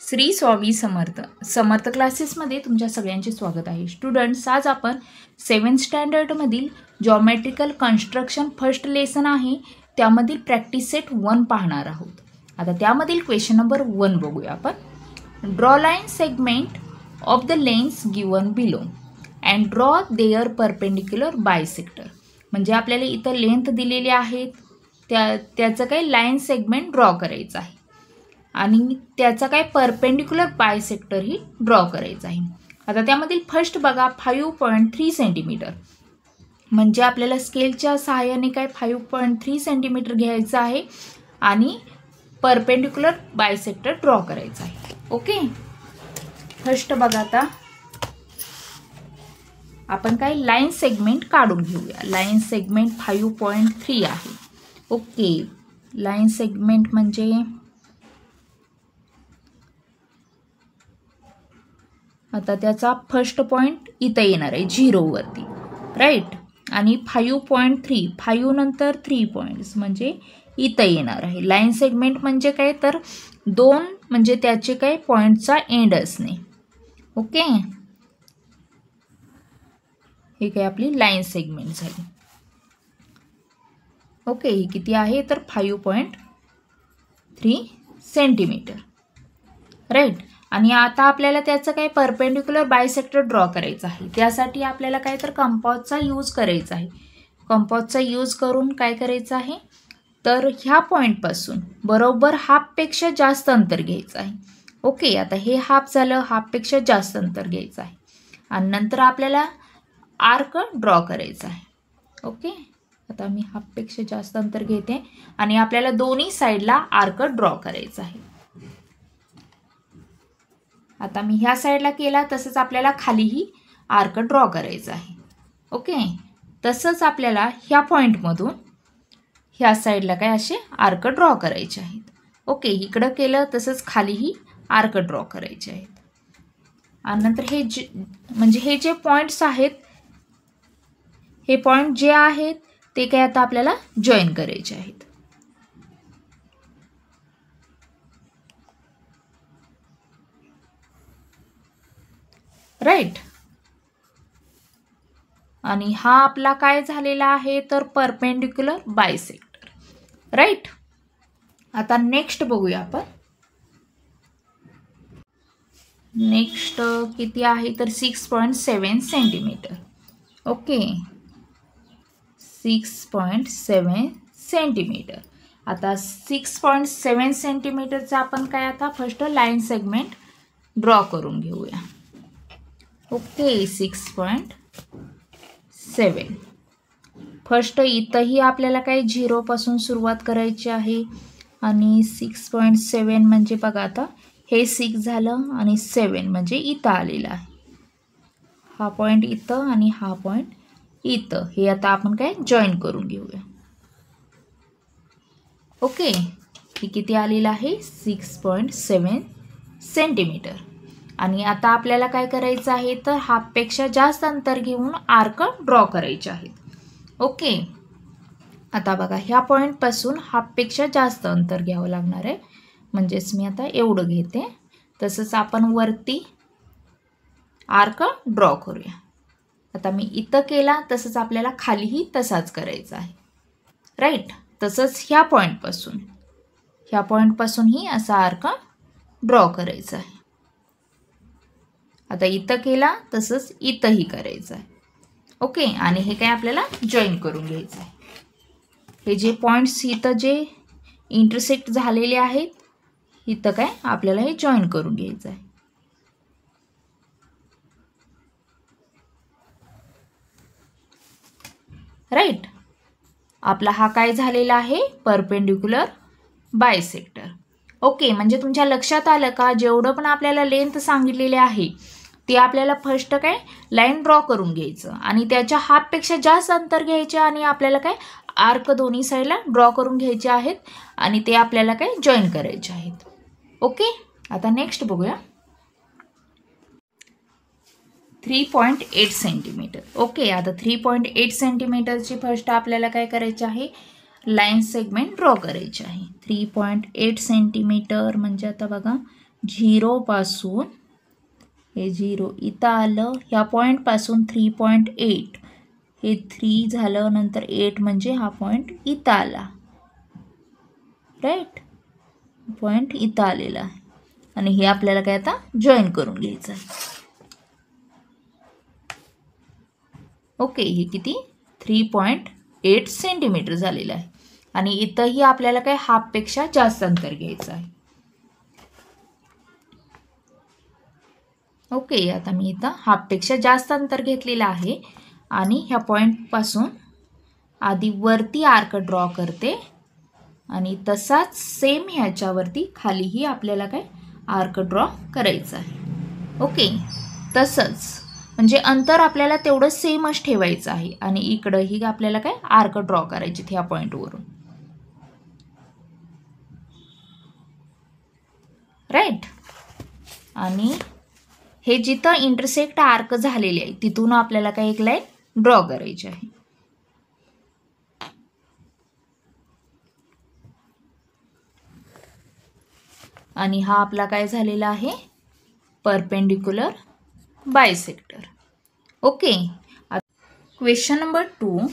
श्री स्वामी समर्थ क्लासेसमध्ये तुमच्या सगळ्यांचे स्वागत आहे. स्टुडंट्स, आज आपण 7th स्टँडर्डमधील जॉमेट्रिकल कन्स्ट्रक्शन फर्स्ट लेसन आहे, त्यामधील प्रॅक्टिस सेट 1 पाहणार आहोत. आता त्यामधील क्वेश्चन नंबर 1 बघूया आपण. Draw line segment of the lengths given below and draw their perpendicular bisector. म्हणजे आपल्याला इथं लेंथ दिलेली आहेत, त्याचं काही लाईन सेगमेंट ड्रॉ करायचं आहे आणि त्याचा काय परपेंडिक्युलर बायसेक्टरही ड्रॉ करायचा आहे. आता त्यामधील फर्स्ट बघा 5.3 सेंटीमीटर, म्हणजे आपल्याला स्केलच्या सहाय्याने काय 5.3 सेंटीमीटर घ्यायचं आहे आणि परपेंडिक्युलर बायसेक्टर ड्रॉ करायचा आहे. ओके, फर्स्ट बघा, आता आपण काय लाईन सेगमेंट काढून घेऊया. लाईन सेगमेंट 5.3 आहे. ओके, लाईन सेगमेंट म्हणजे आता त्याचा फर्स्ट पॉईंट इथं येणार आहे 0 वरती, राईट. आणि 5.3, 5 नंतर 3 पॉईंट्स म्हणजे इथं येणार आहे. लाईन सेगमेंट म्हणजे काय तर 2 म्हणजे त्याचे काय पॉईंटचा एंड असणे. ओके, हे काय आपली लाईन सेगमेंट झाली. ओके, ही किती आहे तर 5.3 सेंटीमीटर, राईट. आणि आता आपल्याला त्याचं काय परपेंडिक्युलर बायसेक्टर ड्रॉ करायचं आहे. त्यासाठी आपल्याला काय तर कंपासचा यूज करायचा आहे. कंपासचा यूज करून काय करायचं आहे तर ह्या पॉईंटपासून बरोबर हाफपेक्षा जास्त अंतर घ्यायचं आहे. ओके, आता हे हाफ झालं, हाफपेक्षा जास्त अंतर घ्यायचं आहे आणि नंतर आपल्याला आर्क ड्रॉ करायचा आहे. ओके, आता मी हाफपेक्षा जास्त अंतर घेते आणि आपल्याला दोन्ही साईडला आर्क ड्रॉ करायचा आहे. आता मी ह्या साईडला केला, तसंच आपल्याला खालीही आर्क ड्रॉ करायचा आहे. ओके, तसंच आपल्याला ह्या पॉईंटमधून ह्या साईडला काय असे आर्क ड्रॉ करायचे आहेत. ओके, इकडं केलं तसंच खालीही आर्क ड्रॉ करायचे आहेत. आणि नंतर हे हे जे पॉईंट्स आहेत, हे पॉईंट जे आहेत ते काय आता आपल्याला जॉईन करायचे आहेत. राईट. आणि हा आपला काय झालेला आहे तर परपेंडिक्युलर बायसेक्टर, राईट. आता नेक्स्ट बघूया आपण. नेक्स्ट किती आहे तर 6.7 सेंटीमीटर. Okay, 6.7 centimetre. आता 6.7 सेंटीमीटरचा आपण काय आता फर्स्ट लाईन सेगमेंट ड्रॉ करून घेऊया. ओके, 6.7. फर्स्ट इथंही आपल्याला काय 0 पासून सुरुवात करायची आहे आणि 6.7 म्हणजे बघा, आता हे 6 झालं आणि 7 म्हणजे इथं आलेलं आहे. हा पॉईंट इथं आणि हा पॉईंट इथं, हे आता आपण काय जॉईन करून घेऊया. ओके, हे किती आलेलं आहे 6.7 सेंटीमीटर. आणि आता आपल्याला काय करायचं आहे तर हाफपेक्षा जास्त अंतर घेऊन आर्क ड्रॉ करायचे आहेत. ओके, आता बघा ह्या पॉईंटपासून हाफपेक्षा जास्त अंतर घ्यावं लागणार आहे, म्हणजेच मी आता एवढं घेते. तसंच आपण वरती आर्क ड्रॉ करूया. आता मी इथं केला, तसंच आपल्याला खालीही तसाच करायचा आहे, राईट. तसंच ह्या पॉईंटपासूनही असा आर्क ड्रॉ करायचा आहे. आता इथं केला, तसंच इथंही करायचं आहे. ओके, आणि हे काय आपल्याला जॉईन करून घ्यायचं आहे. हे जे पॉईंट्स इथं जे इंटरसेक्ट झालेले आहेत, इथं काय आपल्याला हे जॉईन करून घ्यायचं आहे. राईट. आपला हा काय झालेला आहे परपेंडिक्युलर बायसेक्टर. ओके, म्हणजे तुमच्या लक्षात आलं का, जेवढं पण आपल्याला लेंथ सांगितलेले आहे ते आपल्याला फर्स्ट काय लाईन ड्रॉ करून घ्यायचं आणि त्याच्या हाफपेक्षा जास्त अंतर घ्यायचे आणि आपल्याला काय आर्क दोन्ही साईडला ड्रॉ करून घ्यायचे आहेत आणि ते आपल्याला काय जॉईन करायचे आहेत. ओके, आता नेक्स्ट बघूया. 3.8 सेंटीमीटर. ओके, आता 3.8 सेंटीमीटरची फर्स्ट आपल्याला काय करायचे आहे लाईन सेगमेंट ड्रॉ करायची आहे. 3.8 सेंटीमीटर म्हणजे आता बघा 0 पासून हे 0 इथं आलं, ह्या पॉईंटपासून 3.8 हे 3 झालं, नंतर 8 म्हणजे हा पॉईंट इथं आला, राईट, पॉईंट इथं आलेला आहे आणि हे आपल्याला काय आता जॉईन करून घ्यायचं आहे. ओके, हे किती 3.8 सेंटीमीटर झालेलं आहे आणि इथंही आपल्याला काय हाफपेक्षा जास्त अंतर घ्यायचं आहे. ओके, आता मी इथं हाफपेक्षा जास्त अंतर घेतलेलं आहे आणि ह्या पॉईंटपासून आधी वरती आर्क ड्रॉ करते आणि तसाच सेम ह्याच्यावरती खालीही आपल्याला काय आर्क ड्रॉ करायचं आहे. ओके, तसंच म्हणजे अंतर आपल्याला तेवढं सेमच ठेवायचं आहे आणि इकडंही आपल्याला काय आर्क ड्रॉ करायचे ह्या पॉईंटवरून, राईट. आणि हे जिथं इंटरसेक्ट आर्क झालेले आहे तिथून आपल्याला काय एक लाईन ड्रॉ करायची आहे. आणि हा आपला काय झालेला आहे perpendicular bisector. Okay, question number 2,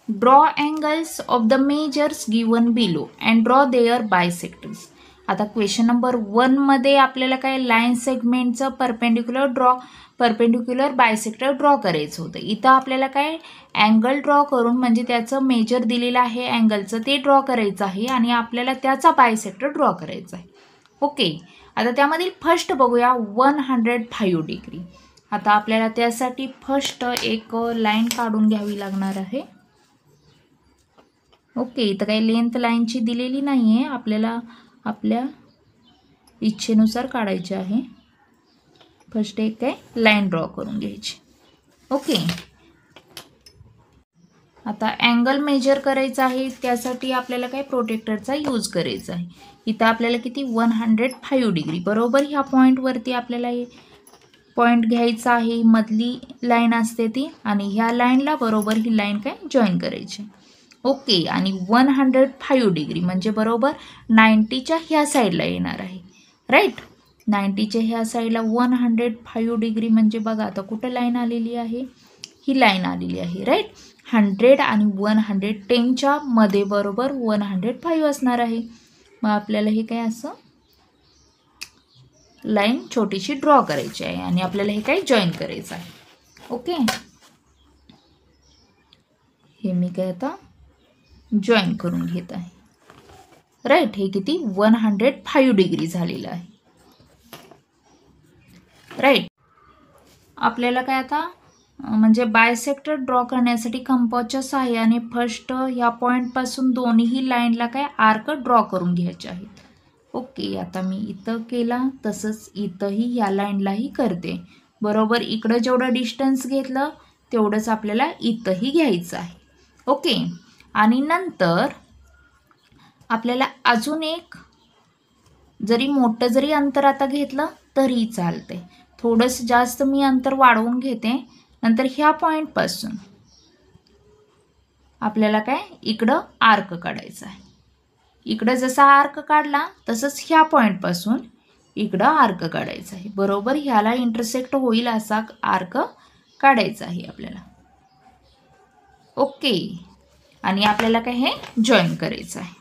draw angles of the measures given below and draw their bisectors. आता क्वेश्चन नंबर 1 मध्ये आपल्याला काय लाईन सेगमेंटचं परपेंडिक्युलर बायसेक्टर ड्रॉ करायचं होतं. इथं आपल्याला काय अँगल ड्रॉ करून म्हणजे त्याचं मेजर दिलेलं आहे अँगलचं ते ड्रॉ करायचं आहे आणि आपल्याला त्याचा बायसेक्टर ड्रॉ करायचा आहे. ओके, आता त्यामधील फर्स्ट बघूया 105 डिग्री. आता आपल्याला त्यासाठी फर्स्ट एक लाईन काढून घ्यावी लागणार आहे. ओके, इथं काही लेंथ लाईनची दिलेली नाही आहे, आपल्याला आपल्या इच्छेनुसार काढायचे आहे. फर्स्ट एक काय लाईन ड्रॉ करून घ्यायची. ओके, आता अँगल मेजर करायचा आहे त्यासाठी आपल्याला काय प्रोटेक्टरचा यूज करायचा आहे. इथं आपल्याला किती 105 डिग्री बरोबर ह्या पॉईंटवरती आपल्याला हे पॉईंट घ्यायचा आहे, मधली लाईन असते ती, आणि ह्या लाईनला बरोबर ही लाईन काय जॉईन करायची. ओके, आणि 105 डिग्री म्हणजे बरोबर 90च्या ह्या साईडला येणार आहे, राईट. 90च्या ह्या साईडला 105 डिग्री म्हणजे बघा आता कुठं लाईन आलेली आहे, ही लाईन आलेली आहे, राईट. 100 आणि 110च्या मध्ये बरोबर 105 असणार आहे. मग आपल्याला हे काय असं लाईन छोटीशी ड्रॉ करायची आहे आणि आपल्याला हे काय जॉईन करायचं आहे. ओके, हे मी काय आता जॉईन करून घेत आहे, राईट. हे किती 105 डिग्री झालेलं आहे, राईट. आपल्याला काय आता म्हणजे बायसेक्टर ड्रॉ करण्यासाठी कंपासच्या सहाय्याने फर्स्ट ह्या पॉईंटपासून दोन्ही लाईनला काय आर्क ड्रॉ करून घ्यायचे आहेत. ओके, आता मी इथं केला तसंच इथंही ह्या लाईनलाही करते. बरोबर इकडं जेवढं डिस्टन्स घेतलं तेवढंच आपल्याला इथंही घ्यायचं आहे. ओके, आणि नंतर आपल्याला अजून एक जरी मोठं जरी अंतर आता घेतलं तरी चालते. थोडंसं जास्त मी अंतर वाढवून घेते. नंतर ह्या पॉईंटपासून आपल्याला काय इकडं आर्क काढायचा आहे. इकडं जसा आर्क काढला तसंच ह्या पॉईंटपासून इकडं आर्क काढायचा आहे. बरोबर ह्याला इंटरसेक्ट होईल असा आर्क काढायचा आहे आपल्याला. ओके, आणि आपल्याला काय हे जॉईन करायचं आहे.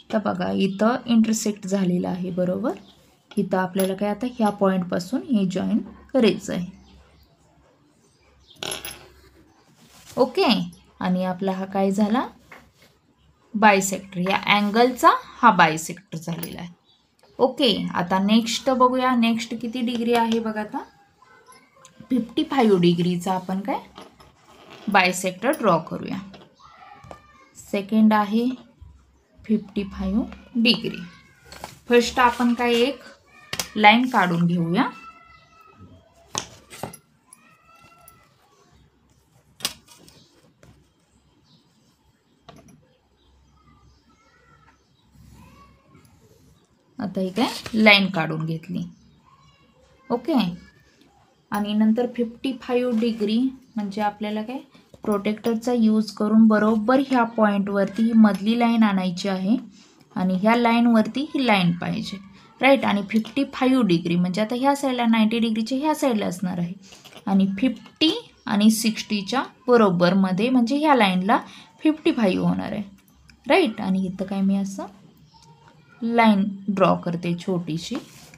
तर बघा इथं इंटरसेक्ट झालेलं आहे, बरोबर. इथं आपल्याला काय आता ह्या पॉईंटपासून हे जॉईन करायचं आहे. ओके, आणि आपला हा काय झाला बायसेक्टर, या अँगलचा हा बायसेक्टर झालेला आहे. ओके, आता नेक्स्ट बघूया. नेक्स्ट किती डिग्री आहे बघा आता 55 डिग्रीचा आपण काय बायसेक्टर ड्रॉ करूया. सेकंड आहे 55 डिग्री. फर्स्ट आपण काय एक लाईन काढून घेऊया. आता ही काय लाईन काढून घेतली. ओके, आणि नंतर 55 डिग्री म्हणजे आपल्याला काय प्रोटेक्टरचा यूज करून बरोबर ह्या पॉईंटवरती ही मधली लाईन आणायची आहे आणि ह्या लाईनवरती ही लाईन पाहिजे, राईट. आणि 55 डिग्री म्हणजे आता ह्या साईडला 90 डिग्रीचे ह्या साईडला असणार आहे आणि 50 आणि 60च्या बरोबरमध्ये म्हणजे ह्या लाईनला 55 होणार आहे, राईट. आणि इथं काय मी असं लाईन ड्रॉ करते छोटीशी.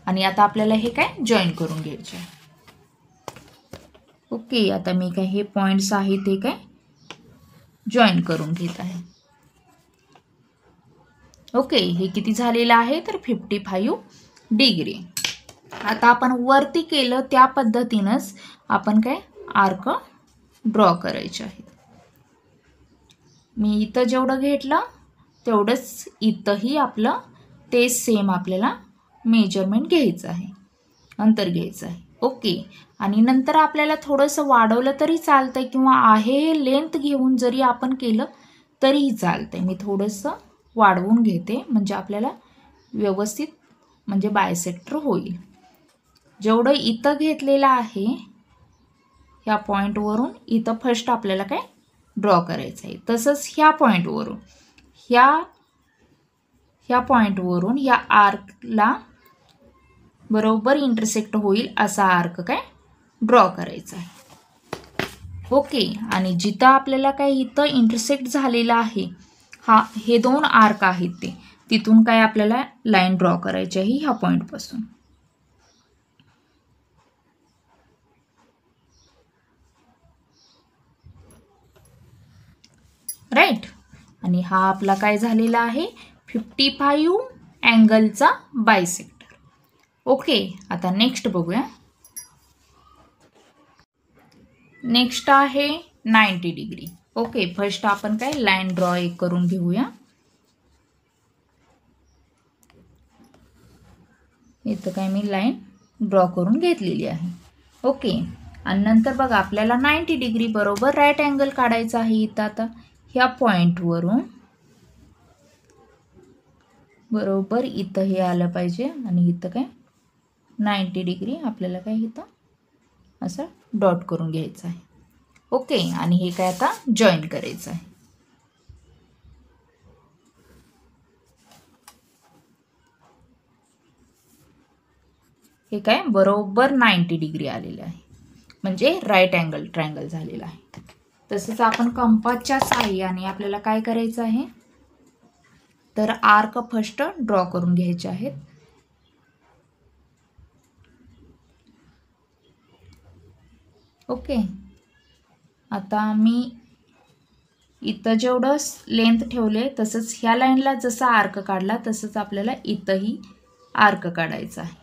आणि आता आपल्याला हे काय जॉईन करून घ्यायचे आहे. ओके, आता मी काय हे पॉईंट्स आहेत हे काय जॉईन करून घेत आहे. ओके, हे किती झालेलं आहे तर 55 डिग्री. आता आपण वरती केलं त्या पद्धतीनंच आपण काय आर्क ड्रॉ करायचे आहेत. मी इथं जेवढं घेतलं तेवढंच इथंही आपलं ते सेम आपल्याला मेजरमेंट घ्यायचं आहे, अंतर घ्यायचं आहे. ओके, आणि नंतर आपल्याला थोडंसं वाढवलं तरी चालतंय किंवा आहे हे लेंथ घेऊन जरी आपण केलं तरीही चालतंय. मी थोडंसं वाढवून घेते म्हणजे आपल्याला व्यवस्थित म्हणजे बायसेक्टर होईल. जेवढं इथं घेतलेलं आहे ह्या पॉईंटवरून इथं फर्स्ट आपल्याला काय ड्रॉ करायचं आहे. तसंच ह्या पॉईंटवरून ह्या पॉईंटवरून ह्या आर्कला बरोबर इंटरसेक्ट होईल असा आर्क काय ड्रॉ करायचा आहे. ओके, आणि जिथं आपल्याला काय इथं इंटरसेक्ट झालेला आहे हे 2 आर्क आहेत ते तिथून काय आपल्याला लाईन ड्रॉ करायची आहे ह्या पॉईंटपासून. राईट. आणि हा आपला काय झालेला आहे 55 अँगलचा बायसेक्टर. ओके, आता नेक्स्ट बघूया. नेक्स्ट आहे 90 डिग्री. ओके, फर्स्ट आपण काय लाईन ड्रॉ एक करून घेऊया. इथं काय मी लाईन ड्रॉ करून घेतलेली आहे. ओके, आणि नंतर बघा आपल्याला 90 डिग्री बरोबर राईट अँगल काढायचा आहे. इथं आता ह्या पॉईंटवरून बरोबर इथं हे आलं पाहिजे आणि इथं काय 90 डिग्री आपल्याला काय इथं असं डॉट करून घ्यायचं आहे. ओके, आणि हे काय आता जॉईन करायचं आहे. हे काय बरोबर 90 डिग्री आलेलं आहे म्हणजे राईट अँगल ट्रायंगल झालेला आहे. तसंच आपण कंपासच्या साहाय्याने आपल्याला काय करायचं आहे तर आर्क फर्स्ट ड्रॉ करून घ्यायचे आहेत. ओके, आता मी इथं जेवढं लेंथ ठेवले तसंच ह्या लाईनला जसा आर्क काढला तसंच आपल्याला इथंही आर्क काढायचा आहे.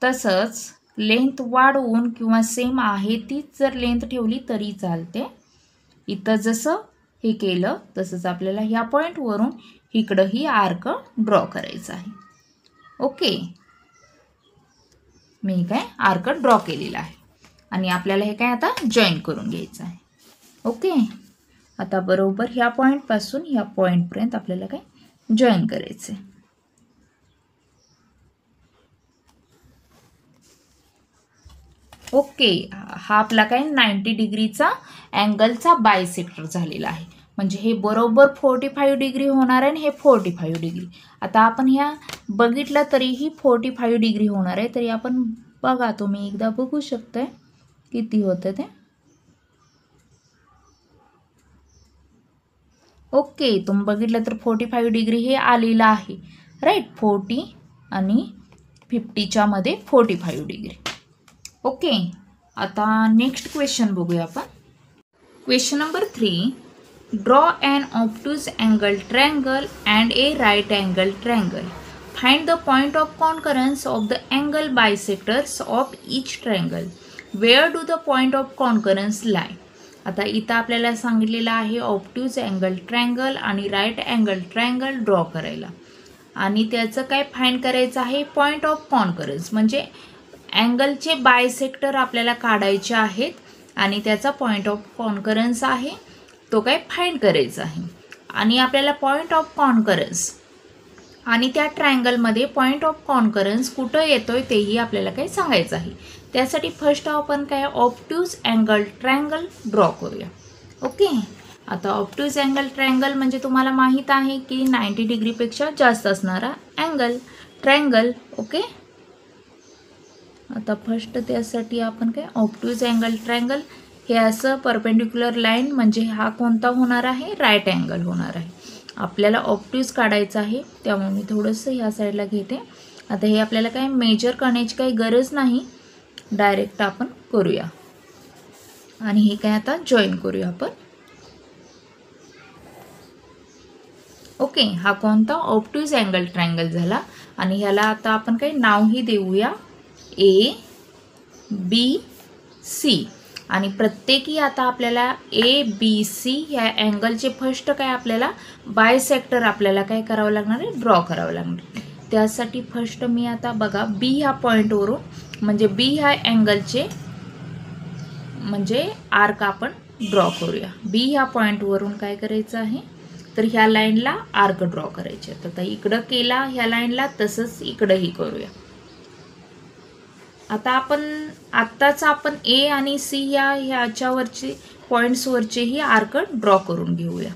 तसंच लेंथ वाढवून किंवा सेम आहे तीच जर लेंथ ठेवली तरी चालते. इथं जसं हे केलं तसंच आपल्याला ह्या पॉईंटवरून इकडंही आर्क ड्रॉ करायचा आहे. ओके, मी काय आर्क ड्रॉ केलेला आहे आणि आपल्याला हे काय आता जॉईन करून घ्यायचं आहे. ओके, आता बरोबर ह्या पॉईंटपासून ह्या पॉईंटपर्यंत आपल्याला काय जॉईन करायचं आहे. ओके, हा आपला काय 90 डिग्रीचा अँगलचा बायसेक्टर झालेला आहे म्हणजे हे बरोबर 45 डिग्री होणार आहे आणि हे 45 डिग्री. आता आपण ह्या बघितलं तरीही 45 डिग्री होणार आहे. तरी आपण बघा तुम्ही एकदा बघू शकताय किती होतं ते. ओके, तुम्ही बघितलं तर 45 डिग्री हे आलेलं आहे, राईट. 40 आणि 50च्या मध्ये 45 डिग्री. ओके, आता नेक्स्ट क्वेश्चन बघूया आपण. Question number 3. Draw an obtuse angle triangle and a right angle triangle. Find the point of concurrence of the angle bisectors of each triangle. Where do the point of concurrence lie? आता इथं आपल्याला सांगितलेलं आहे obtuse angle triangle आणि right angle triangle draw करायला आणि त्याचं काय फाइंड करायचं आहे पॉईंट ऑफ कॉन्करन्स म्हणजे अँगलचे बायसेक्टर आपल्याला काढायचे आहेत आणि त्याचा पॉईंट ऑफ कॉन्करन्स आहे तो काय फाइंड करायचा आहे. आणि आपल्याला पॉईंट ऑफ कॉन्करन्स आणि त्या ट्रायंगलमध्ये पॉईंट ऑफ कॉन्करन्स कुठं येतोय तेही आपल्याला काय सांगायचं आहे. त्यासाठी फर्स्ट आपण काय ऑब्ट्यूज अँगल ट्रायंगल ड्रॉ करूया. ओके, आता ऑब्ट्यूज अँगल ट्रायंगल म्हणजे तुम्हाला माहीत आहे की 90 डिग्रीपेक्षा जास्त असणारा अँगल ट्रायंगल. ओके. आता फर्स्ट त्यासाठी आपण काय ऑब्ट्यूज अँगल ट्रायंगल हे असं परपेंडिक्युलर लाईन म्हणजे हा कोणता होणार आहे, राईट अँगल होणार आहे. आपल्याला ऑब्ट्यूज काढायचं आहे त्यामुळे मी थोडंसं ह्या साईडला घेते. आता हे आपल्याला काय मेजर करण्याची काही गरज नाही, डायरेक्ट आपण करूया. आणि हे काय आता जॉईन करूया आपण. ओके. हा कोणता ऑब्ट्यूज अँगल ट्रायंगल झाला. आणि ह्याला आता आपण काही नावही देऊया ए बी सी. आणि प्रत्येकी आता आपल्याला ए बी सी ह्या अँगलचे फर्स्ट काय आपल्याला बायसेक्टर आपल्याला काय करावं लागणार आहे, ड्रॉ करावं लागणार. त्यासाठी फर्स्ट मी आता बघा बी ह्या पॉईंटवरून म्हणजे बी ह्या अँगलचे म्हणजे आर्क आपण ड्रॉ करूया. बी ह्या पॉईंटवरून काय करायचं आहे तर ह्या लाईनला आर्क ड्रॉ करायचे. तर इकडं केला ह्या लाईनला, तसंच इकडंही करूया. आता आत्ताच आपण ए आणि सी ह्याच्यावरचे पॉईंट्सवरचेही आर्क ड्रॉ करून घेऊया.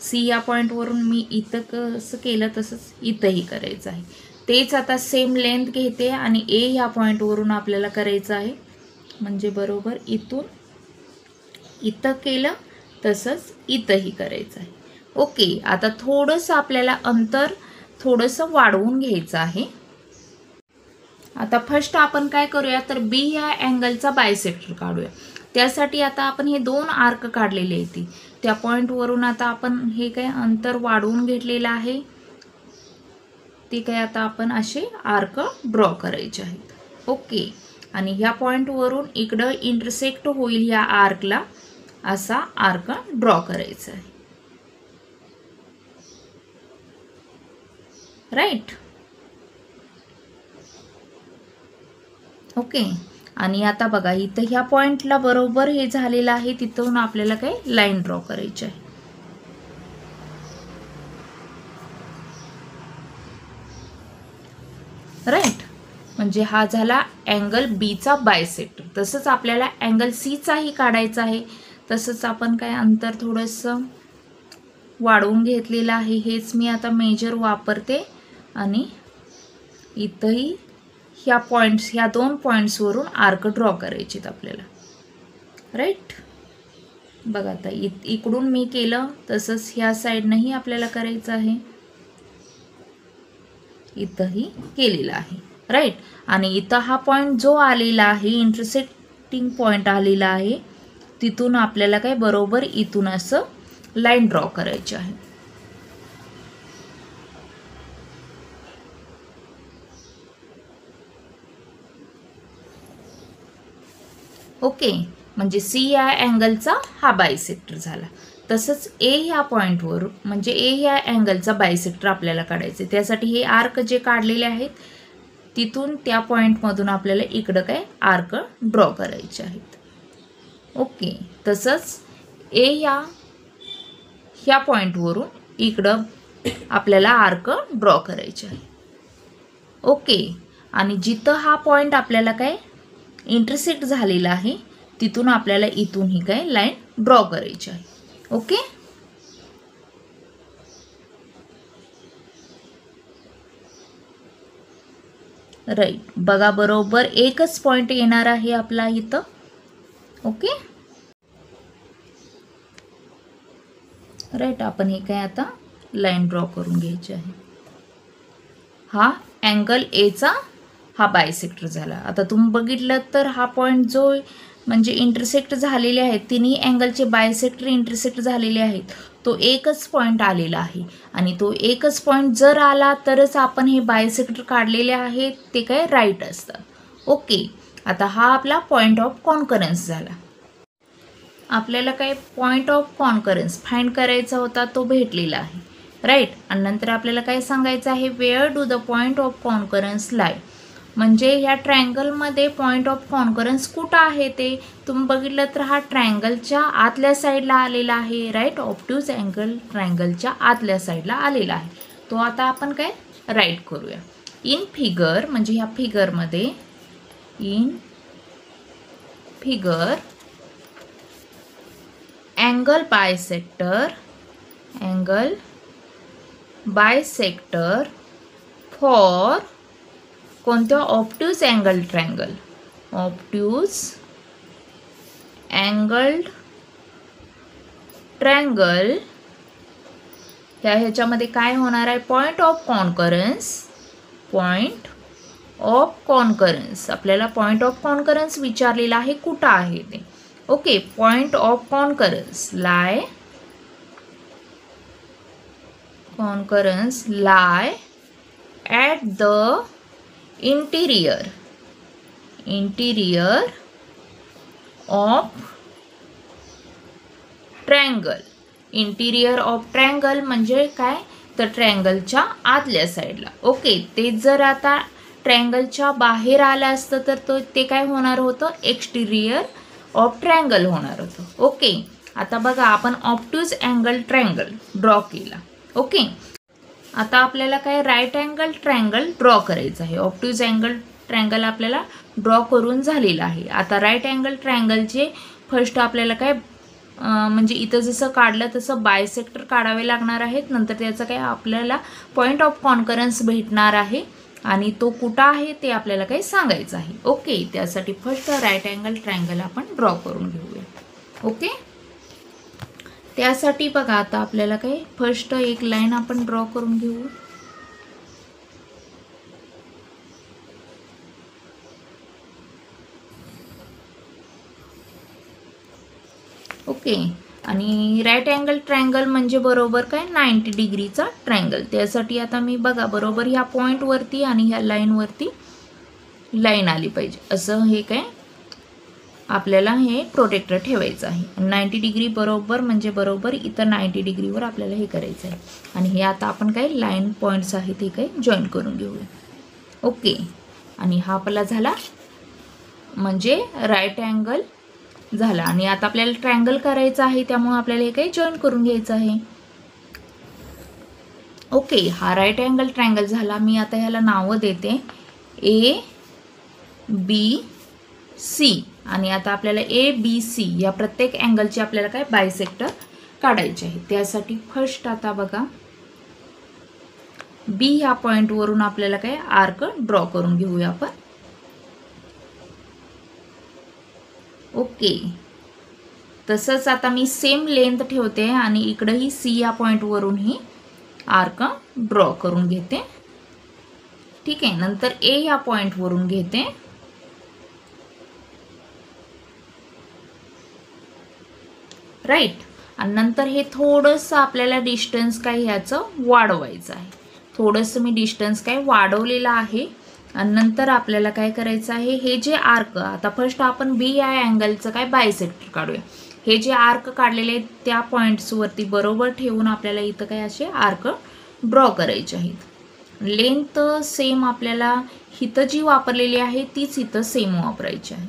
सी या पॉईंटवरून मी इथं कसं केलं तसंच इथंही करायचं आहे. तेच आता सेम लेंथ घेते आणि ए ह्या पॉईंटवरून आपल्याला करायचं आहे म्हणजे बरोबर इथून इथं केलं तसंच इथंही करायचं आहे. ओके. आता थोडंसं आपल्याला अंतर थोडंसं वाढवून घ्यायचं आहे. आता फर्स्ट आपण काय करूया तर बी ह्या अँगलचा बायसेक्टर काढूया. त्यासाठी आता आपण हे दोन आर्क काढलेले आहेत त्या पॉईंटवरून आता आपण हे काय अंतर वाढवून घेतलेलं आहे ते काय आता आपण असे आर्क ड्रॉ करायचे आहेत. ओके. आणि ह्या पॉईंटवरून इकडं इंटरसेक्ट होईल ह्या आर्कला असा आर्क ड्रॉ करायचा आहे. राईट. ओके. आणि आता बघा इथं ह्या पॉईंटला बरोबर हे झालेलं आहे, तिथून आपल्याला काय लाईन ड्रॉ करायची आहे. राईट. म्हणजे हा झाला अँगल बीचा बायसेक्टर. तसंच आपल्याला अँगल सीचाही काढायचा आहे. तसंच आपण काय अंतर थोडंसं वाढवून घेतलेलं आहे. हेच मी आता मेजर वापरते आणि इथंही ह्या पॉईंट्स ह्या दोन पॉईंट्सवरून आर्क ड्रॉ करायचे आपल्याला. राईट. बघा आता इकडून मी केलं तसंच ह्या साईडनंही आपल्याला करायचं आहे. इथंही केलेलं आहे. राईट. आणि इथं हा पॉईंट जो आलेला आहे इंटरसेक्टिंग पॉईंट आलेला आहे तिथून आपल्याला काय बरोबर इथून असं लाईन ड्रॉ करायची आहे. ओके. म्हणजे सी या अँगलचा हा बायसेक्टर झाला. तसंच ए ह्या पॉईंटवर म्हणजे ए ह्या अँगलचा बायसेक्टर आपल्याला काढायचे. त्यासाठी हे आर्क जे काढलेले आहेत तिथून त्या पॉईंटमधून आपल्याला इकडं काय आर्क ड्रॉ करायचे आहेत. ओके. तसंच ए ह्या पॉईंटवरून इकडं आपल्याला आर्क ड्रॉ करायचे आहे. ओके. आणि जिथं हा पॉईंट आपल्याला काय इंटरसेक्ट झालेला आहे तिथून आपल्याला इथून ही काय लाईन ड्रॉ करायची आहे. ओके. राईट. बघा बरोबर एकच पॉईंट येणार आहे आपला इथं. ओके. राईट. आपण हे काय आता लाईन ड्रॉ करून घ्यायची आहे. हा अँगल एचा हा बायसेक्टर झाला. आता तुम्ही बघितलं तर हा पॉईंट जो म्हणजे इंटरसेक्ट झालेले आहेत तिन्ही अँगलचे बायसेक्टर इंटरसेक्ट झालेले आहेत तो एकच पॉईंट आलेला आहे. आणि तो एकच पॉईंट जर आला तरच आपण हे बायसेक्टर काढलेले आहेत ते काय राईट असतात. ओके. आता हा आपला पॉईंट ऑफ कॉन्करन्स झाला. आपल्याला काय पॉईंट ऑफ कॉन्करन्स फाइंड करायचा होता तो भेटलेला आहे. राईट. आणि नंतर आपल्याला काय सांगायचं आहे where do the point of concurrence lie. म्हणजे ह्या ट्रायंगलमध्ये पॉईंट ऑफ कॉन्करन्स कुठं आहे ते तुम्ही बघितलं तर हा ट्रायंगलच्या आतल्या साईडला आलेला आहे. राईट. ऑब्ट्यूज अँगल ट्रायंगलच्या आतल्या साईडला आलेला आहे. तो आता आपण काय राईट करूया. इन फिगर म्हणजे ह्या फिगरमध्ये in figure angle bisector for कोणत्या obtuse angle triangle, obtuse angled triangle ह्याच्यामध्ये काय होणार आहे, पॉइंट ऑफ कॉन्करन्स आपल्याला पॉइंट ऑफ कॉन्करन्स विचारलेला आहे, कुठं आहे ते. Okay, point of concurrence lie at the interior of triangle. Interior of triangle म्हणजे काय, तर ट्रायंगलच्या आतल्या साईडला. ओके, ते जर आता ट्रायंगलच्या बाहेर आलं असतं तर ते काय होणार होतं, एक्सटिरियर ऑफ ट्रायंगल होणार होतं. ओके, आता बघा आपण ऑब्ट्यूज अँगल ट्रायंगल ड्रॉ केला. ओके, आता आपल्याला काय राईट अँगल ट्रायंगल ड्रॉ करायचं आहे. ऑब्ट्यूज अँगल ट्रायंगल आपल्याला ड्रॉ करून झालेला आहे. आता राईट अँगल ट्रायंगलचे फर्स्ट आपल्याला काय म्हणजे इथं जसं काढलं तसं बायसेक्टर काढावे लागणार आहेत. नंतर त्याचं काय आपल्याला पॉइंट ऑफ कॉन्करन्स भेटणार आहे आणि तो कुठं आहे ते आपल्याला काही सांगायचं आहे. ओके, त्यासाठी फर्स्ट राईट अँगल ट्रायंगल आपण ड्रॉ करून घेऊया. ओके, त्यासाठी बघा आता आपल्याला काय फर्स्ट एक लाईन आपण ड्रॉ करून घेऊ. ओके, आणि राईट अँगल ट्रायंगल म्हणजे बरोबर काय 90 डिग्रीचा ट्रायंगल. त्यासाठी आता मी बघा बरोबर ह्या पॉईंटवरती आणि ह्या लाईनवरती लाईन आली पाहिजे असं हे काय आपल्याला हे प्रोटेक्टर ठेवायचं आहे. 90 डिग्री बरोबर म्हणजे बरोबर इथं 90 डिग्रीवर आपल्याला हे करायचं आहे. आणि हे आता आपण काय लाईन पॉईंट्स आहेत ते काय जॉईन करून घेऊया. ओके, आणि हा आपला झाला म्हणजे राईट अँगल झाला. आणि आता आपल्याला ट्रायंगल करायचं आहे त्यामुळे आपल्याला हे काही जॉईन करून घ्यायचं आहे. ओके, हा राईट अँगल ट्रायंगल झाला. मी आता ह्याला नावं देते ABC. आणि आता आपल्याला ABC या प्रत्येक अँगलचे आपल्याला काय बायसेक्टर काढायचे आहे. त्यासाठी फर्स्ट आता बघा B ह्या पॉईंटवरून आपल्याला काय आर्क ड्रॉ करून घेऊया आपण. ओके, तसंच आता मी सेम लेंथ ठेवते आणि इकडेही C या पॉईंटवरूनही आर्क ड्रॉ करून घेते. ठीक आहे, नंतर A या पॉईंटवरून घेते. राईट, आणि नंतर हे थोडंसं आपल्याला डिस्टन्स काय ह्याचं वाढवायचं आहे. थोडंसं मी डिस्टन्स काय वाढवलेलं आहे. आणि नंतर आपल्याला काय करायचं आहे, हे जे आर्क आता फर्स्ट आपण B या अँगलचं काय बायसेक्टर काढूया. हे जे आर्क काढलेले आहेत त्या पॉईंट्सवरती बरोबर ठेवून आपल्याला इथं काय असे आर्क ड्रॉ करायचे आहेत. लेंथ सेम आपल्याला इथं जी वापरलेली आहे तीच इथं सेम वापरायची आहे.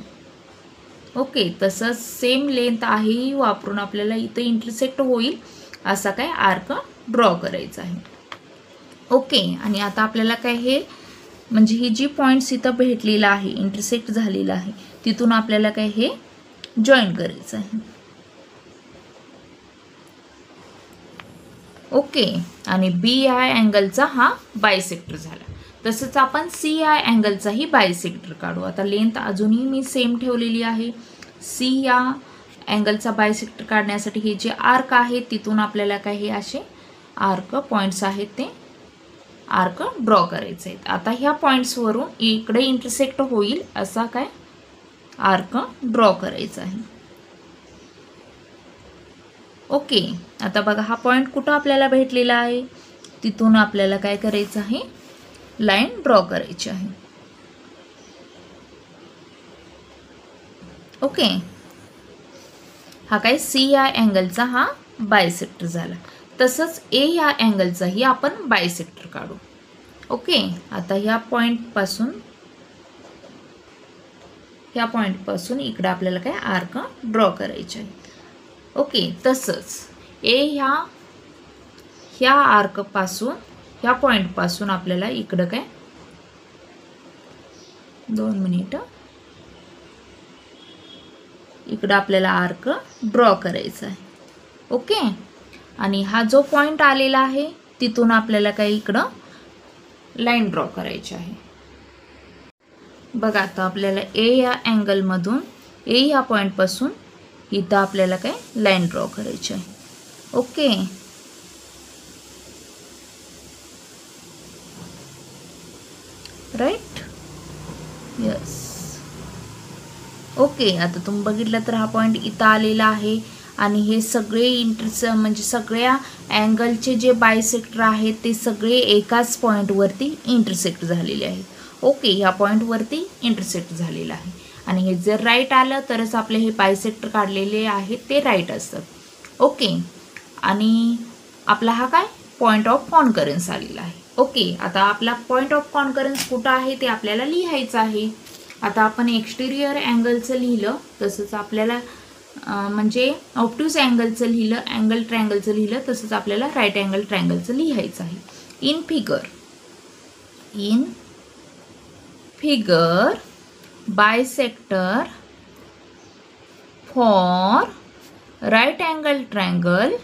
ओके, तसंच सेम लेंथ आहे वापरून आपल्याला इथं इंटरसेक्ट होईल असा काय आर्क ड्रॉ करायचा आहे. ओके, आणि आता आपल्याला काय हे म्हणजे ही जी पॉईंट्स इथं भेटलेलं आहे इंटरसेक्ट झालेलं आहे तिथून आपल्याला काय हे जॉईन करायचं आहे. ओके, आणि B या अँगलचा हा बायसेक्टर झाला. तसंच आपण C या अँगलचाही बायसेक्टर काढू. आता लेंथ अजूनही मी सेम ठेवलेली आहे. C या अँगलचा बायसेक्टर काढण्यासाठी हे जे आर्क आहे तिथून आपल्याला काय हे असे आर्क पॉईंट्स आहेत ते आर्क ड्रॉ करायचे आहेत. आता ह्या पॉईंट्सवरून इकडे इंटरसेक्ट होईल असा काय आर्क ड्रॉ करायचा आहे. ओके, आता बघा हा पॉईंट कुठं आपल्याला भेटलेला आहे तिथून आपल्याला काय करायचं आहे लाईन ड्रॉ करायची आहे. ओके, हा काय C या अँगलचा हा बायसेक्टर झाला. तसंच A या अँगलचाही आपण बायसेक्टर काढू. ओके, आता ह्या पॉईंटपासून इकडे आपल्याला काय आर्क ड्रॉ करायचे आहे. ओके, तसंच ह्या आर्कपासून ह्या पॉईंटपासून आपल्याला इकडं काय 2 मिनिट इकडं आपल्याला आर्क ड्रॉ करायचा आहे. ओके. आणि हा जो पॉईंट आलेला आहे तिथून आपल्याला काही इकडं लाईन ड्रॉ करायची आहे. बघा आता आपल्याला ए या अँगलमधून ए ह्या पॉईंटपासून इथं आपल्याला काय लाईन ड्रॉ करायची आहे. ओके. राईट. यस. ओके. आता तुम्ही बघितलं तर हा पॉईंट इथं आलेला आहे आणि हे सगळे म्हणजे सगळ्या अँगलचे जे बायसेक्टर आहेत ते सगळे एकाच पॉईंटवरती इंटरसेक्ट झालेले आहेत. ओके. ह्या पॉईंटवरती इंटरसेक्ट झालेलं आहे आणि हे जर राईट आलं तरच आपले हे बायसेक्टर काढलेले आहेत ते राईट असतात. ओके. आणि आपला हा काय पॉईंट ऑफ कॉन्करन्स आलेला आहे. ओके. आता आपला पॉईंट ऑफ कॉन्करन्स कुठं आहे ते आपल्याला लिहायचं आहे. आता आपण एक्सटेरियर अँगलचं लिहिलं तसंच आपल्याला म्हणजे ऑब्ट्यूज अँगलचं लिहिलं, अँगल ट्रायंगलचं लिहिलं तसंच आपल्याला राईट अँगल ट्रायंगलचं लिहायचं आहे. In figure bisector for right angle triangle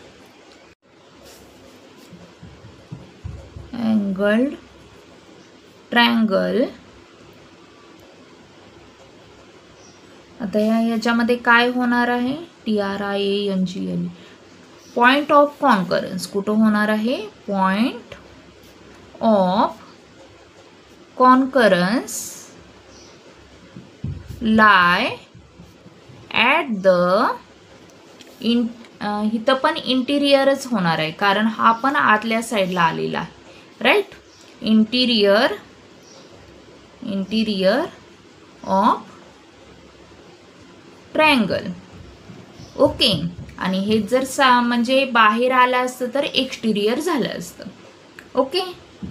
आता याच्यामध्ये काय होणार आहे TRIANGLE पॉईंट ऑफ कॉन्करन्स कुठं होणार आहे. Point of concurrence lie at the इथं पण इंटिरियरच होणार आहे कारण हा पण आतल्या साईडला आलेला आहे. Right. Interior of triangle. Okay. आणि हे जर म्हणजे बाहेर आलं असतं तर एक्सटिरियर झालं असतं. ओके.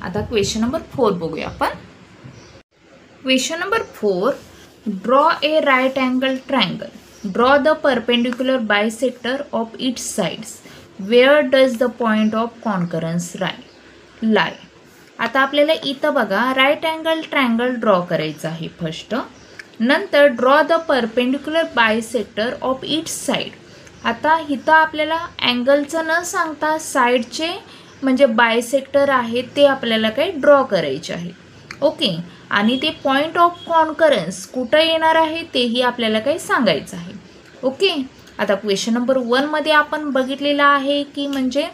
आता क्वेश्चन नंबर 4 बघूया आपण. Question number 4. Draw a right angle triangle. Draw the perpendicular bisector of its sides. Where does the point of concurrence lie. आता आपल्याला इथं बघा राईट अँगल ट्रायंगल ड्रॉ करायचं आहे फर्स्ट. नंतर draw the perpendicular bisector of it's side. आता इथं आपल्याला अँगलचं न सांगता साईडचे म्हणजे बायसेक्टर आहेत ते आपल्याला काही ड्रॉ करायचे आहे. ओके. आणि ते पॉईंट ऑफ कॉन्करन्स कुठं येणार आहे तेही आपल्याला काही सांगायचं आहे. ओके. आता क्वेश्चन नंबर 1 मध्ये आपण बघितलेलं आहे की म्हणजे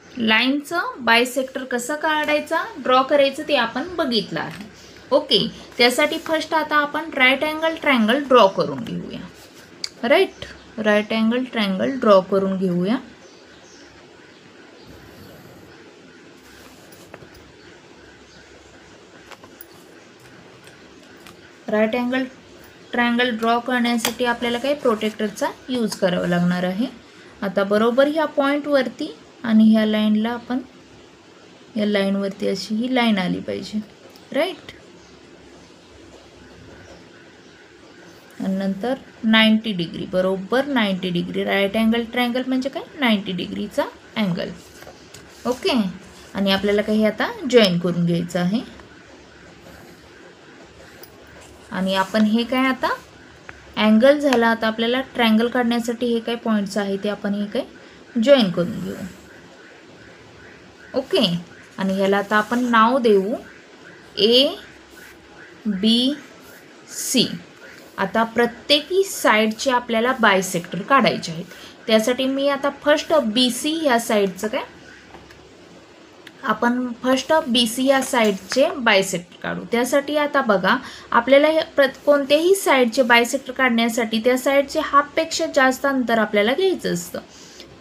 लाईनचं बायसेक्टर कसं काढायचं ड्रॉ करायचं ते आपण बघितलं आहे. ओके. त्यासाठी फर्स्ट आता आपण राईट अँगल ट्रायंगल ड्रॉ करून घेऊया. Right. Right angle triangle draw करून घेऊया. राईट अँगल ट्रायंगल ड्रॉ करण्यासाठी आपल्याला काही प्रोटेक्टरचा यूज करावा लागणार आहे. आता बरोबर ह्या पॉईंटवरती आणि ह्या लाईनला आपण या लाईनवरती अशी ही लाईन आली पाहिजे. राईट. आणि नंतर 90 डिग्री बरोबर 90 डिग्री. राईट अँगल ट्रायंगल म्हणजे काय 90 डिग्रीचा अँगल. ओके. आणि आपल्याला काही आता जॉईन करून घ्यायचं आहे. आणि आपण हे काय आता अँगल झाला. आता आपल्याला ट्रायंगल काढण्यासाठी हे काय पॉईंट्स आहे ते आपण हे काय जॉईन करून घेऊ. ओके. आणि ह्याला आता आपण नाव देऊ ABC. आता प्रत्येकी साईडचे आपल्याला बायसेक्टर काढायचे आहेत. त्यासाठी मी आता फर्स्ट BC ह्या साईडचं काय आपण फर्स्ट BC या साईडचे बायसेक्टर काढू. त्यासाठी आता बघा आपल्याला कोणत्याही साईडचे बायसेक्टर काढण्यासाठी त्या साईडचे हाफपेक्षा जास्त अंतर आपल्याला घ्यायचं असतं.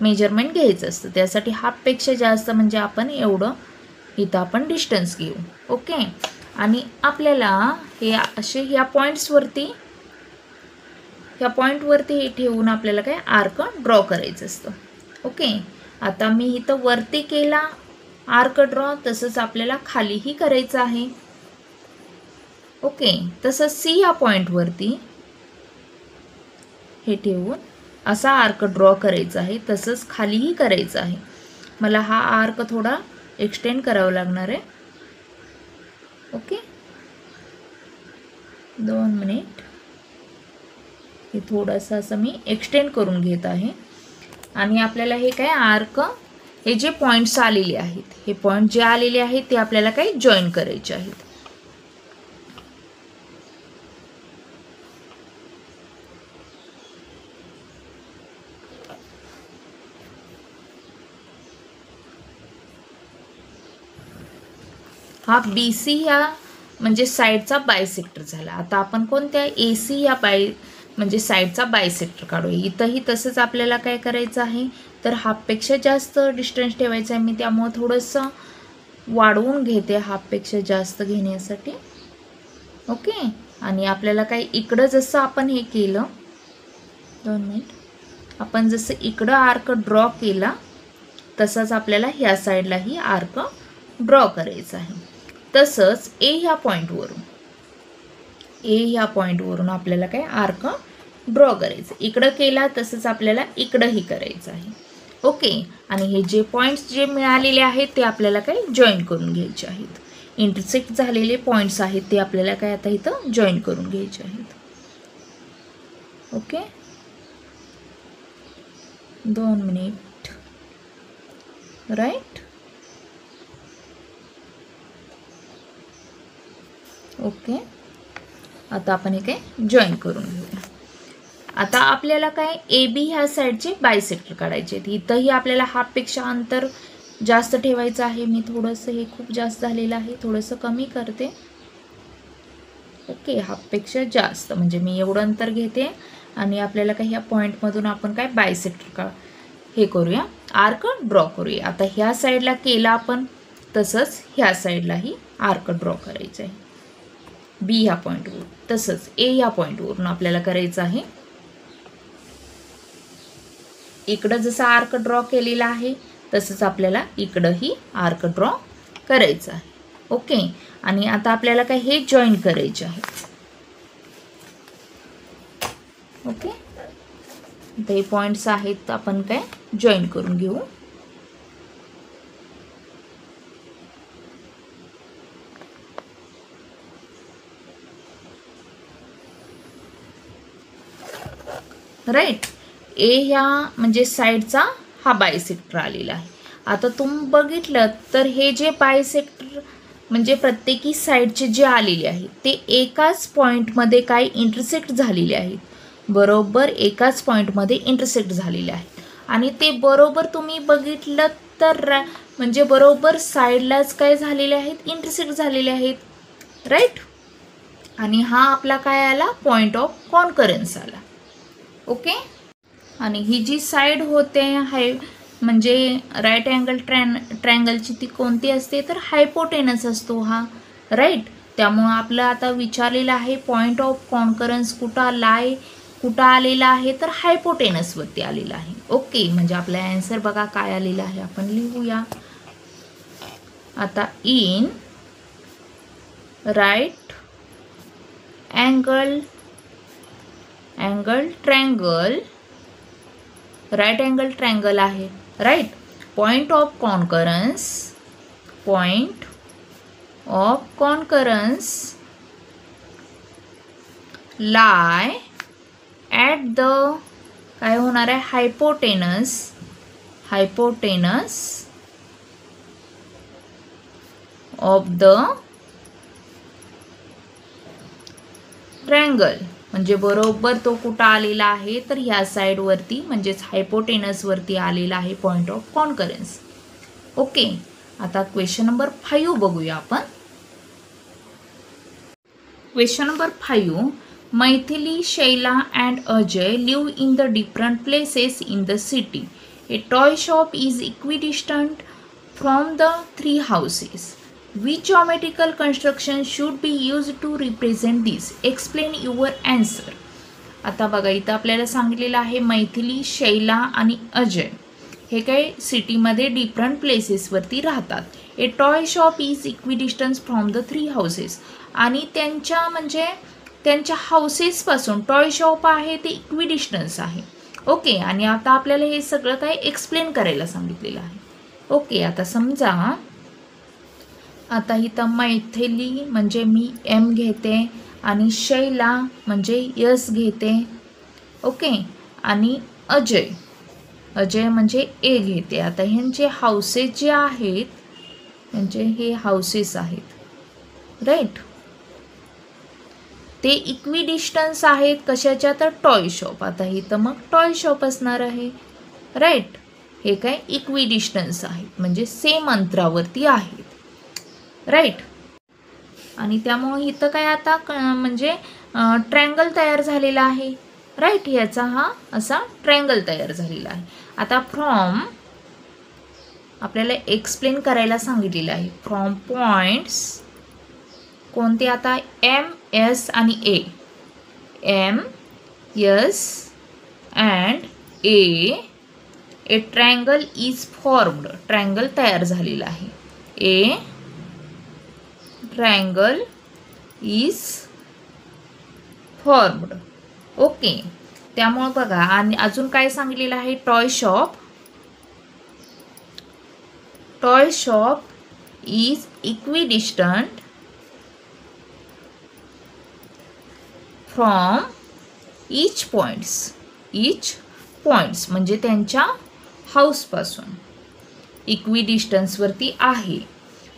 मेजरमेंट घ्यायचं असतं. त्यासाठी हाफपेक्षा जास्त म्हणजे आपण एवढं इथं आपण डिस्टन्स घेऊ. ओके. आणि आपल्याला हे असे ह्या पॉईंट्सवरती हे ठेवून आपल्याला काय आर्क ड्रॉ करायचं असतं. ओके. आता मी इथं वरती केला आर्क ड्रॉ तसंच आपल्याला खालीही करायचं आहे. ओके. तसंच C या पॉईंटवरती हे ठेवून असा आर्क ड्रॉ करायचा आहे. तसंच खालीही करायचं आहे. मला हा आर्क थोडा एक्सटेंड करावा लागणार आहे. ओके. 2 मिनिट. हे थोडंसं असं मी एक्सटेंड करून घेत आहे. आणि आपल्याला हे काय आर्क हे जे पॉईंट्स आलेले आहेत, हे पॉईंट जे आलेले आहेत ते आपल्याला काय जॉईन करायचे आहेत. हा BC ह्या म्हणजे साईडचा बायसेक्टर झाला. आता आपण कोणत्या AC या म्हणजे साईडचा बायसेक्टर काढूया. इथंही तसंच आपल्याला काय करायचं आहे तर हाफपेक्षा जास्त डिस्टन्स ठेवायचं आहे. मी त्यामुळे थोडंसं वाढवून घेते हाफपेक्षा जास्त घेण्यासाठी. ओके. आणि आपल्याला काय इकडं जसं आपण हे केलं, 2 मिनिट, आपण जसं इकडं आर्क ड्रॉ केला तसंच आपल्याला ह्या साईडलाही आर्क ड्रॉ करायचा आहे. तसंच ह्या पॉईंटवरून आपल्याला काय आर्क ड्रॉ करायचं. इकडं केला तसंच आपल्याला इकडंही करायचं आहे. ओके. आणि हे जे पॉईंट्स जे मिळालेले आहेत ते आपल्याला काय जॉईन करून घ्यायचे आहेत. इंटरसेक्ट झालेले पॉईंट्स आहेत ते आपल्याला काय आता इथं जॉईन करून घ्यायचे आहेत. ओके. 2 मिनिट. राईट. ओके. आता आपण हे काय जॉईन करून घेऊया. आता आपल्याला काय AB ह्या साईडचे बायसेक्टर काढायचे आहेत. इथंही आपल्याला हाफपेक्षा अंतर जास्त ठेवायचं आहे. मी थोडंसं हे खूप जास्त झालेलं आहे, थोडंसं कमी करते. ओके. हाफपेक्षा जास्त म्हणजे मी एवढं अंतर घेते आणि आपल्याला काय ह्या पॉईंटमधून आपण काय बायसेक्टर हे करूया, आर्क ड्रॉ करूया. आता ह्या साईडला केला आपण तसंच ह्या साईडलाही आर्क ड्रॉ करायचं आहे. B ह्या पॉईंटवरून तसंच A ह्या पॉईंटवरून आपल्याला करायचं आहे. इकडं जसं आर्क ड्रॉ केलेला आहे तसंच आपल्याला इकडंही आर्क ड्रॉ करायचं आहे. ओके. आणि आता आपल्याला काय हे जॉईन करायचे आहे. ओके. ते पॉईंट्स आहेत आपण काय जॉईन करून घेऊ. राईट. A ह्या म्हणजे साईडचा हा बायसेक्टर आलेला आहे. आता तुम्ही बघितलं तर हे जे बायसेक्टर म्हणजे प्रत्येकी साईडचे जे आलेले आहेत ते एकाच पॉईंटमध्ये काय इंटरसेक्ट झालेले आहेत. बरोबर एकाच पॉईंटमध्ये इंटरसेक्ट झालेले आहेत. आणि ते बरोबर तुम्ही बघितलं तर म्हणजे बरोबर साईडलाच काय झालेले आहेत, इंटरसेक्ट झालेले आहेत. राईट. आणि हा आपला काय आला, पॉईंट ऑफ कॉन्करन्स आला. ओके. आणि ही जी साईड होते हाय म्हणजे राईट अँगल ट्रँगलची ती कोणती असते तर हायपोटेनस असतो हा. राईट. त्यामुळं आपलं आता विचारलेलं आहे पॉईंट ऑफ कॉन्करन्स कुठं आलेला आहे तर हायपोटेनसवरती आलेला आहे. ओके. म्हणजे आपला ॲन्सर बघा काय आलेला आहे आपण लिहूया. आता in right angle triangle, right angle triangle आहे. Right. Point of concurrence lie at the काय होणार आहे हायपोटेनस ऑफ द ट्रँगल. म्हणजे बरोबर तो कुठं आलेला आहे तर ह्या साईडवरती म्हणजेच हायपोटेनसवरती आलेला आहे पॉईंट ऑफ कॉन्करन्स. ओके. आता क्वेश्चन नंबर 5 बघूया आपण. Question number 5. Maithili, Shaila and Ajay live in the different places in the city. A toy shop is equidistant from the 3 houses. Which geometrical construction should be used to represent this? Explain your answer. आता बघा इथं आपल्याला सांगितलेलं आहे मैथिली, शैला आणि अजय हे काय सिटीमध्ये डिफरंट प्लेसेसवरती राहतात. ए toy shop is equidistance from the 3 houses. आणि त्यांच्या म्हणजे त्यांच्या हाऊसेसपासून टॉय शॉप आहे ते इक्विडिस्टन्स आहे. ओके. आणि आता आपल्याला हे सगळं काय एक्सप्लेन करायला सांगितलेलं आहे. ओके. आता समजा आता इथं मैथिली म्हणजे मी M घेते आणि शैला म्हणजे S घेते. ओके. आणि अजय अजय म्हणजे ए घेते. आता ह्यांचे हाऊसेस जे आहेत, म्हणजे हे हाऊसेस आहेत, राईट. ते इक्विडिस्टन्स आहेत कशाच्या, तर टॉय शॉप. आता इथं मग टॉय शॉप असणार आहे, राईट. हे काय इक्विडिस्टन्स आहेत म्हणजे सेम अंतरावरती आहेत, राईट. आणि त्यामुळे इथं काय आता म्हणजे ट्रँगल तयार झालेला आहे, राईट. याचा हा असा ट्रँगल तयार झालेला आहे. आता फ्रॉम आपल्याला एक्सप्लेन करायला सांगितलेलं आहे. फ्रॉम पॉइंट्स कोणते आता, एम, एस आणि A. M, S and A triangle is formed. Triangle तयार झालेला आहे. A triangle is formed. Okay. त्यामुळे बघा, आणि अजून काय सांगितलेलं आहे, toy shop. Toy shop is equidistant from each points म्हणजे त्यांच्या हाऊसपासून इक्विडिस्टन्सवरती आहे.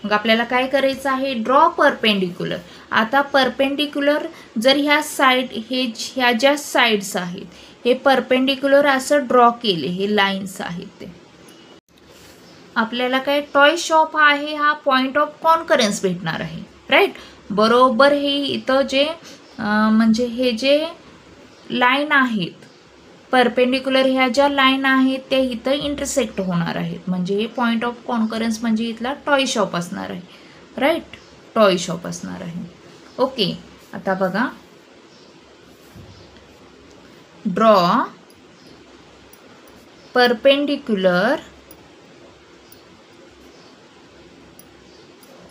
मग आपल्याला काय करायचं आहे, ड्रॉ परपेंडिक्युलर. आता परपेंडिक्युलर जर ह्या साईड, ह्या ज्या साईड्स आहेत, हे परपेंडिक्युलर असं ड्रॉ केले, हे लाईन्स आहेत ते. आपल्याला काय, टॉय शॉप आहे हा पॉइंट ऑफ कॉन्करन्स भेटणार आहे, राईट. बरोबर हे इथं जे म्हणजे हे जे लाईन आहेत परपेंडिक्युलर, ह्या ज्या लाईन आहेत त्या इथं इंटरसेक्ट होणार आहेत, म्हणजे हे पॉइंट ऑफ कॉन्करन्स म्हणजे इथला टॉय शॉप असणार आहे, राईट. टॉय शॉप असणार आहे. ओके. आता बघा, draw perpendicular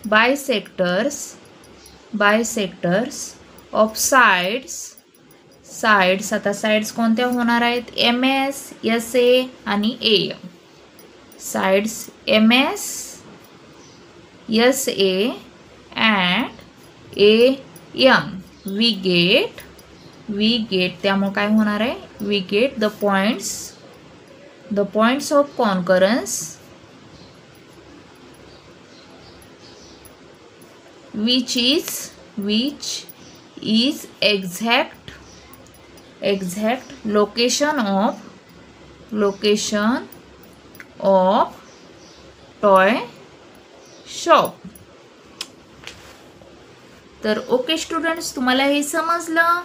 bisectors of sides. आता साइड्स कोणत्या होणार आहेत, एम एस, एस ए आणि A M. Sides M S, S A and A M. We get त्यामुळे काय होणार आहे, we get the points of concurrence which is exact location of toy shop. तर ओके स्टुडंट्स, तुम्हाला हे समजलं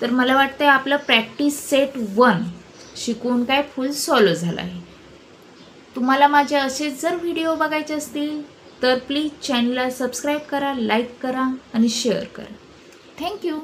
तर मला वाटतं आपलं प्रॅक्टिस सेट 1 शिकून काय फुल सॉल्व झालं आहे. तुम्हाला माझे असेच जर व्हिडिओ बघायचे असतील तर प्लीज चॅनलला सबस्क्राईब करा, लाईक करा आणि शेअर करा. थँक्यू.